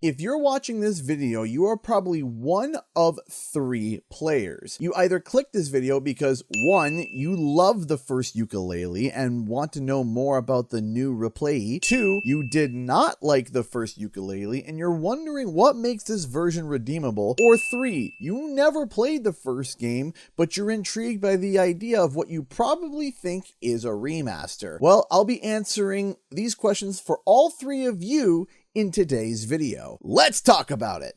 If you're watching this video, you are probably one of three players. You either clicked this video because 1, you love the first Yooka-Laylee and want to know more about the new Re-Playlee. 2, you did not like the first Yooka-Laylee and you're wondering what makes this version redeemable. Or 3, you never played the first game, but you're intrigued by the idea of what you probably think is a remaster. Well, I'll be answering these questions for all three of you in today's video. Let's talk about it.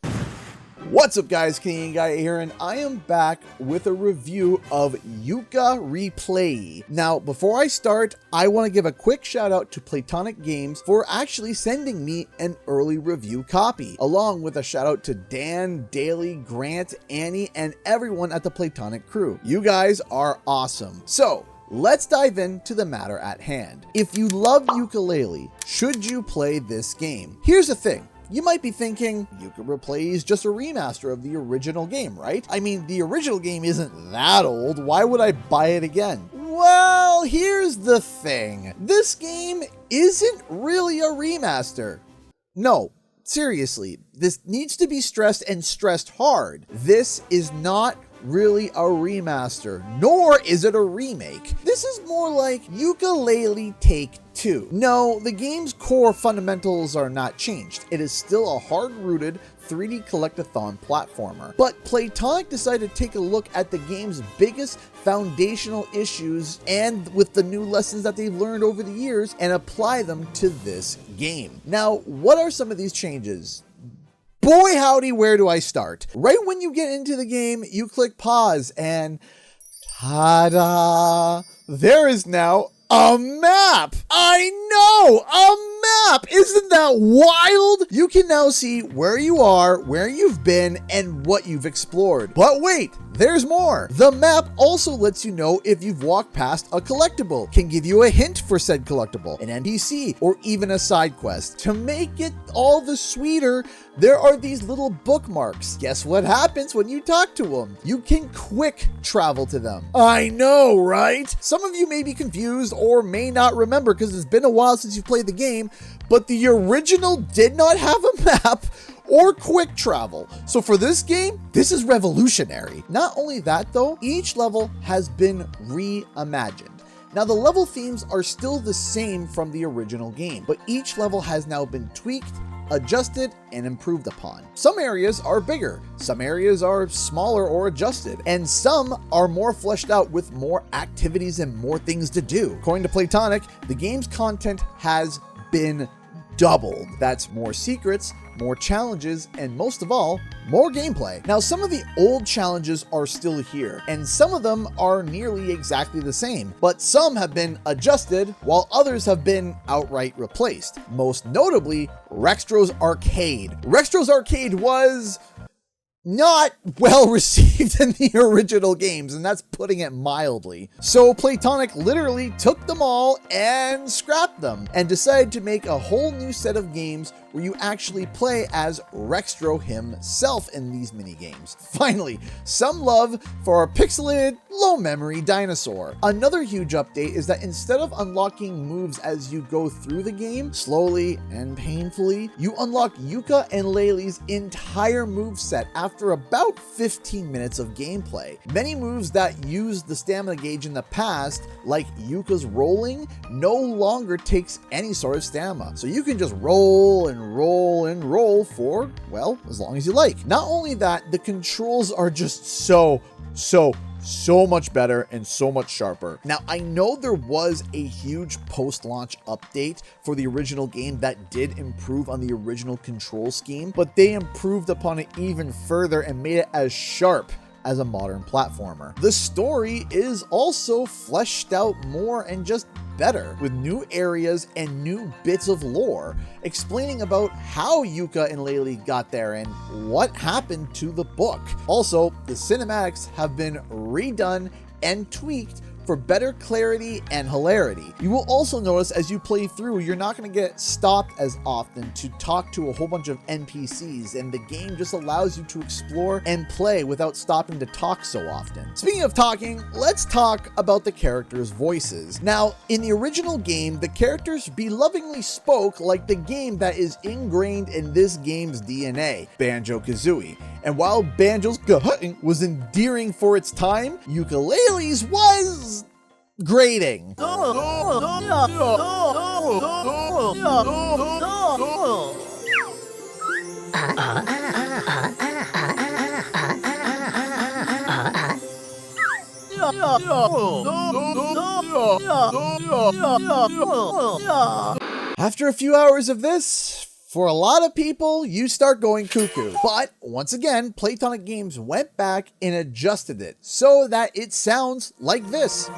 What's up guys, Canadian Guy here, and I am back with a review of Yooka-Replaylee. Now, before I start, I want to give a quick shout out to Playtonic Games for actually sending me an early review copy, along with a shout out to Dan, Daly, Grant, Annie, and everyone at the Playtonic crew. You guys are awesome. So, let's dive into the matter at hand. If you love Yooka-Laylee, should you play this game? Here's the thing. You might be thinking, Yooka-Replaylee is just a remaster of the original game, right? I mean, the original game isn't that old. Why would I buy it again? Well, here's the thing. This game isn't really a remaster. No, seriously, this needs to be stressed and stressed hard. This is not really a remaster, nor is it a remake. This is more like Yooka-Laylee Take 2. No, the game's core fundamentals are not changed. It is still a hard-rooted 3D collectathon platformer. But Playtonic decided to take a look at the game's biggest foundational issues and with the new lessons that they've learned over the years and apply them to this game. Now, what are some of these changes? Boy howdy, where do I start? Right when you get into the game, you click pause and ta-da! There is now a map! I know! A map! Isn't that wild? You can now see where you are, where you've been, and what you've explored. But wait! There's more. The map also lets you know if you've walked past a collectible, can give you a hint for said collectible, an NPC, or even a side quest. To make it all the sweeter, there are these little bookmarks. Guess what happens when you talk to them? You can quick travel to them. I know, right? Some of you may be confused or may not remember because it's been a while since you played the game, but the original did not have a map or quick travel. So for this game, this is revolutionary. Not only that though, each level has been reimagined. Now the level themes are still the same from the original game, but each level has now been tweaked, adjusted, and improved upon. Some areas are bigger, some areas are smaller or adjusted, and some are more fleshed out with more activities and more things to do. According to Playtonic, the game's content has been doubled. That's more secrets, more challenges, and most of all, more gameplay. Now, some of the old challenges are still here, and some of them are nearly exactly the same, but some have been adjusted, while others have been outright replaced. Most notably, Rextro's Arcade. Rextro's Arcade was not well received in the original games, and that's putting it mildly. So Playtonic literally took them all and scrapped them and decided to make a whole new set of games where you actually play as Rextro himself in these mini games. Finally, some love for our pixelated, low-memory dinosaur. Another huge update is that instead of unlocking moves as you go through the game, slowly and painfully, you unlock Yooka and Laylee's entire moveset after about 15 minutes of gameplay. Many moves that used the stamina gauge in the past, like Yooka's rolling, no longer takes any sort of stamina. So you can just roll and roll and roll for, well, as long as you like. Not only that, the controls are just so much better and so much sharper. Now, I know there was a huge post-launch update for the original game that did improve on the original control scheme, but they improved upon it even further and made it as sharp as a modern platformer. The story is also fleshed out more and just better, with new areas and new bits of lore, explaining about how Yooka and Laylee got there and what happened to the book. Also, the cinematics have been redone and tweaked for better clarity and hilarity. You will also notice as you play through, you're not going to get stopped as often to talk to a whole bunch of NPCs, and the game just allows you to explore and play without stopping to talk so often. Speaking of talking, let's talk about the characters' voices. Now, in the original game, the characters belovingly spoke like the game that is ingrained in this game's DNA, Banjo-Kazooie. And while Banjo's was endearing for its time, Yooka-Laylee's was grating. After a few hours of this, for a lot of people, you start going cuckoo. But once again, Playtonic Games went back and adjusted it so that it sounds like this.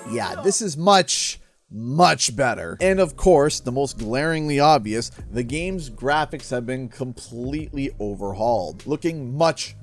Yeah, this is much better. And of course, the most glaringly obvious, the game's graphics have been completely overhauled, looking much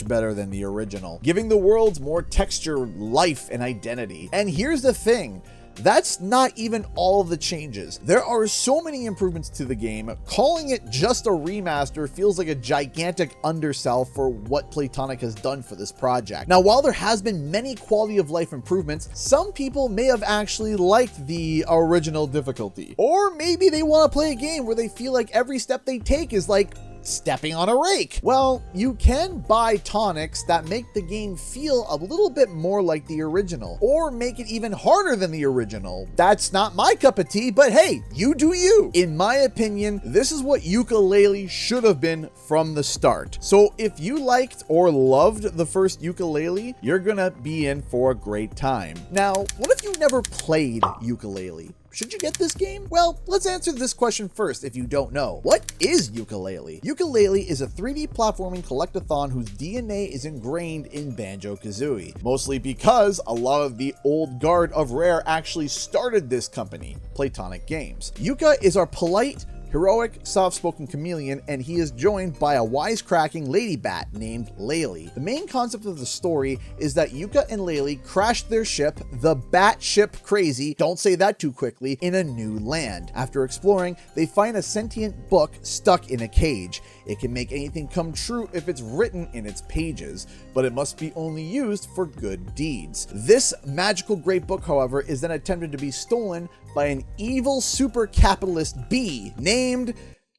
better than the original, giving the worlds more texture, life, and identity. And here's the thing, that's not even all of the changes. There are so many improvements to the game. Calling it just a remaster feels like a gigantic undersell for what Playtonic has done for this project. Now, while there has been many quality of life improvements, some people may have actually liked the original difficulty. Or maybe they want to play a game where they feel like every step they take is like stepping on a rake. Well, you can buy tonics that make the game feel a little bit more like the original, or make it even harder than the original. That's not my cup of tea, but hey, you do you. In my opinion, this is what Yooka-Laylee should have been from the start. So if you liked or loved the first Yooka-Laylee, you're gonna be in for a great time. Now, what if you never played Yooka-Laylee? Should you get this game? Well, let's answer this question first if you don't know. What is Yooka-Laylee? Yooka-Laylee is a 3D platforming collectathon whose DNA is ingrained in Banjo-Kazooie, mostly because a lot of the old guard of Rare actually started this company, Playtonic Games. Yooka is our polite, heroic, soft-spoken chameleon, and he is joined by a wisecracking lady bat named Laylee. The main concept of the story is that Yooka and Laylee crashed their ship, the Bat Ship Crazy, don't say that too quickly, in a new land. After exploring, they find a sentient book stuck in a cage. It can make anything come true if it's written in its pages, but it must be only used for good deeds. This magical great book, however, is then attempted to be stolen by an evil super capitalist bee named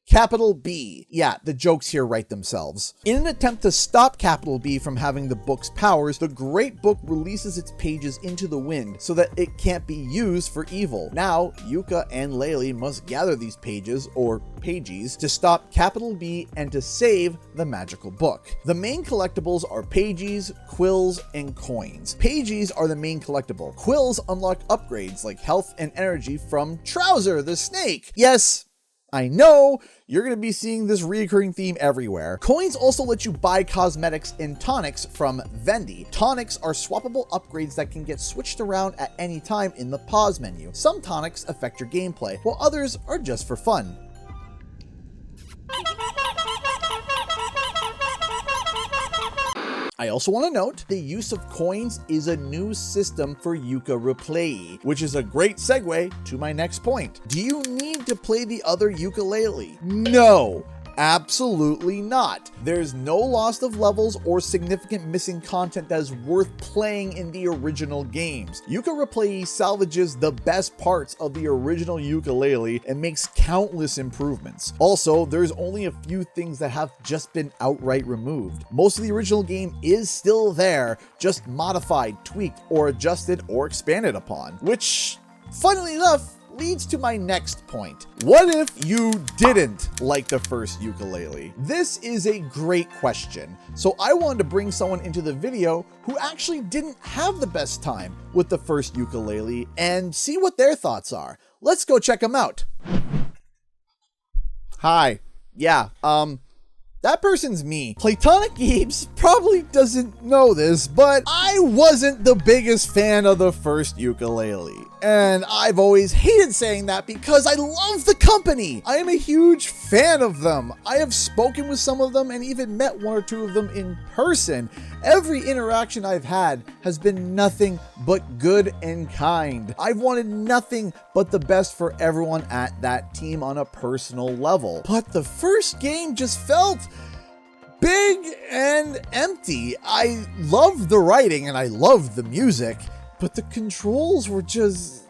Capital B. Yeah, the jokes here write themselves. In an attempt to stop Capital B from having the book's powers, the great book releases its pages into the wind so that it can't be used for evil. Now, Yooka and Laylee must gather these pages, or pages, to stop Capital B and to save the magical book. The main collectibles are pages, quills, and coins. Pages are the main collectible. Quills unlock upgrades like health and energy from Trouser the snake. Yes, I know, you're going to be seeing this recurring theme everywhere. Coins also let you buy cosmetics and tonics from Vendy. Tonics are swappable upgrades that can get switched around at any time in the pause menu. Some tonics affect your gameplay, while others are just for fun. I also want to note the use of coins is a new system for Yooka-Replayee, which is a great segue to my next point. Do you need to play the other Yooka-Laylee? No. Absolutely not. There's no loss of levels or significant missing content that is worth playing in the original games. Yooka-Replayee salvages the best parts of the original Yooka-Laylee and makes countless improvements. Also, there's only a few things that have just been outright removed. Most of the original game is still there, just modified, tweaked, or adjusted or expanded upon, which, funnily enough, leads to my next point. What if you didn't like the first Yooka-Laylee? This is a great question. So I wanted to bring someone into the video who actually didn't have the best time with the first Yooka-Laylee and see what their thoughts are. Let's go check them out. Hi. Yeah, That person's me. Playtonic Games probably doesn't know this, but I wasn't the biggest fan of the first Yooka-Laylee. And I've always hated saying that because I love the company. I am a huge fan of them. I have spoken with some of them and even met one or two of them in person. Every interaction I've had has been nothing but good and kind. I've wanted nothing but the best for everyone at that team on a personal level. But the first game just felt big and empty. I loved the writing and I loved the music, but the controls were just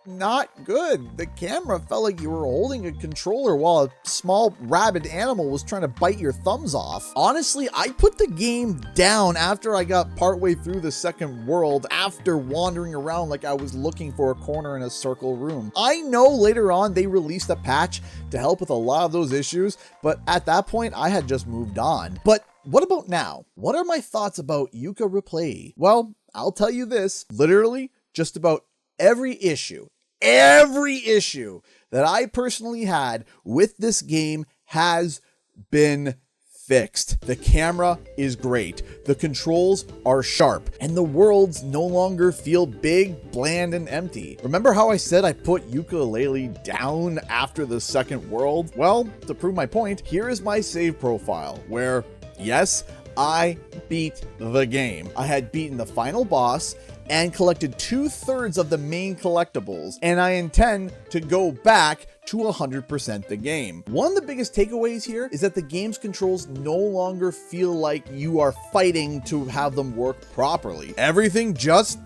not good. The camera felt like you were holding a controller while a small rabid animal was trying to bite your thumbs off. Honestly, I put the game down after I got partway through the second world after wandering around like I was looking for a corner in a circle room. I know later on they released a patch to help with a lot of those issues, but at that point I had just moved on. But what about now? What are my thoughts about Yooka-Replaylee? Well, I'll tell you this, literally just about every issue that I personally had with this game has been fixed. The camera is great, the controls are sharp, and the worlds no longer feel big, bland, and empty. Remember how I said I put Yooka-Laylee down after the second world? Well, to prove my point, here is my save profile, where, yes, I beat the game. I had beaten the final boss and collected 2/3 of the main collectibles, and I intend to go back to 100% the game. One of the biggest takeaways here is that the game's controls no longer feel like you are fighting to have them work properly. Everything just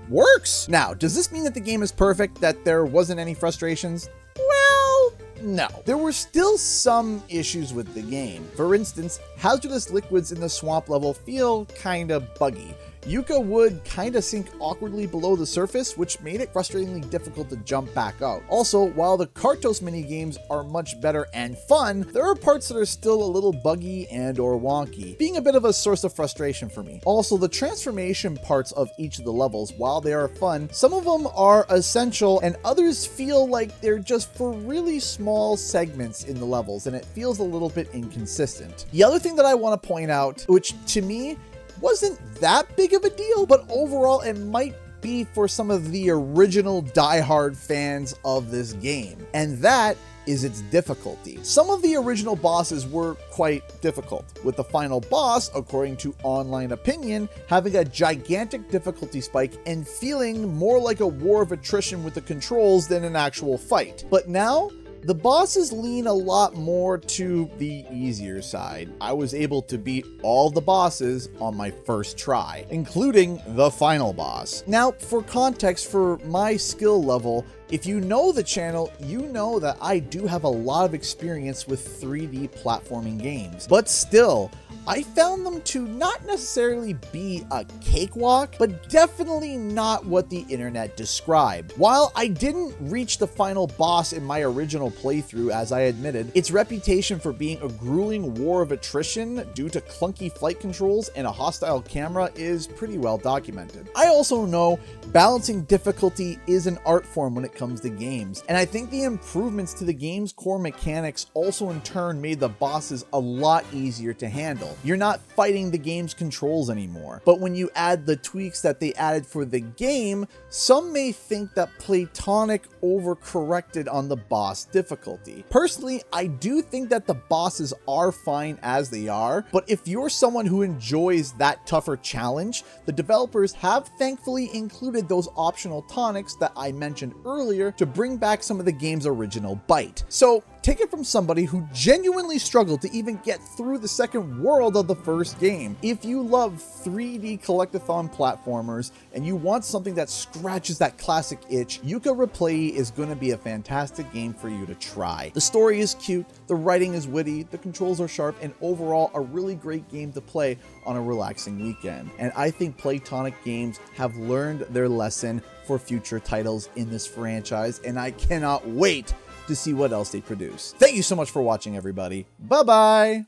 works. Now, does this mean that the game is perfect, that there wasn't any frustrations? Well, no. There were still some issues with the game. For instance, hazardous liquids in the swamp level feel kinda buggy. Yooka would kinda sink awkwardly below the surface, which made it frustratingly difficult to jump back out. Also, while the Kartos minigames are much better and fun, there are parts that are still a little buggy and or wonky, being a bit of a source of frustration for me. Also, the transformation parts of each of the levels, while they are fun, some of them are essential and others feel like they're just for really small segments in the levels, and it feels a little bit inconsistent. The other thing that I want to point out, which to me wasn't that big of a deal, but overall it might be for some of the original diehard fans of this game, and that is its difficulty. Some of the original bosses were quite difficult, with the final boss, according to online opinion, having a gigantic difficulty spike and feeling more like a war of attrition with the controls than an actual fight. But now, the bosses lean a lot more to the easier side. I was able to beat all the bosses on my first try, including the final boss. Now, for context for my skill level, if you know the channel, you know that I do have a lot of experience with 3D platforming games, but still, I found them to not necessarily be a cakewalk, but definitely not what the internet described. While I didn't reach the final boss in my original playthrough, as I admitted, its reputation for being a grueling war of attrition due to clunky flight controls and a hostile camera is pretty well documented. I also know balancing difficulty is an art form when it comes to games, and I think the improvements to the game's core mechanics also in turn made the bosses a lot easier to handle. You're not fighting the game's controls anymore. But when you add the tweaks that they added for the game, some may think that Playtonic overcorrected on the boss difficulty. Personally, I do think that the bosses are fine as they are, but if you're someone who enjoys that tougher challenge, the developers have thankfully included those optional tonics that I mentioned earlier to bring back some of the game's original bite. So take it from somebody who genuinely struggled to even get through the second world of the first game. If you love 3D collectathon platformers and you want something that scratches that classic itch, Yooka-Replaylee is going to be a fantastic game for you to try. The story is cute, the writing is witty, the controls are sharp, and overall a really great game to play on a relaxing weekend. And I think Playtonic Games have learned their lesson for future titles in this franchise, and I cannot wait to see what else they produce. Thank you so much for watching, everybody. Bye-bye!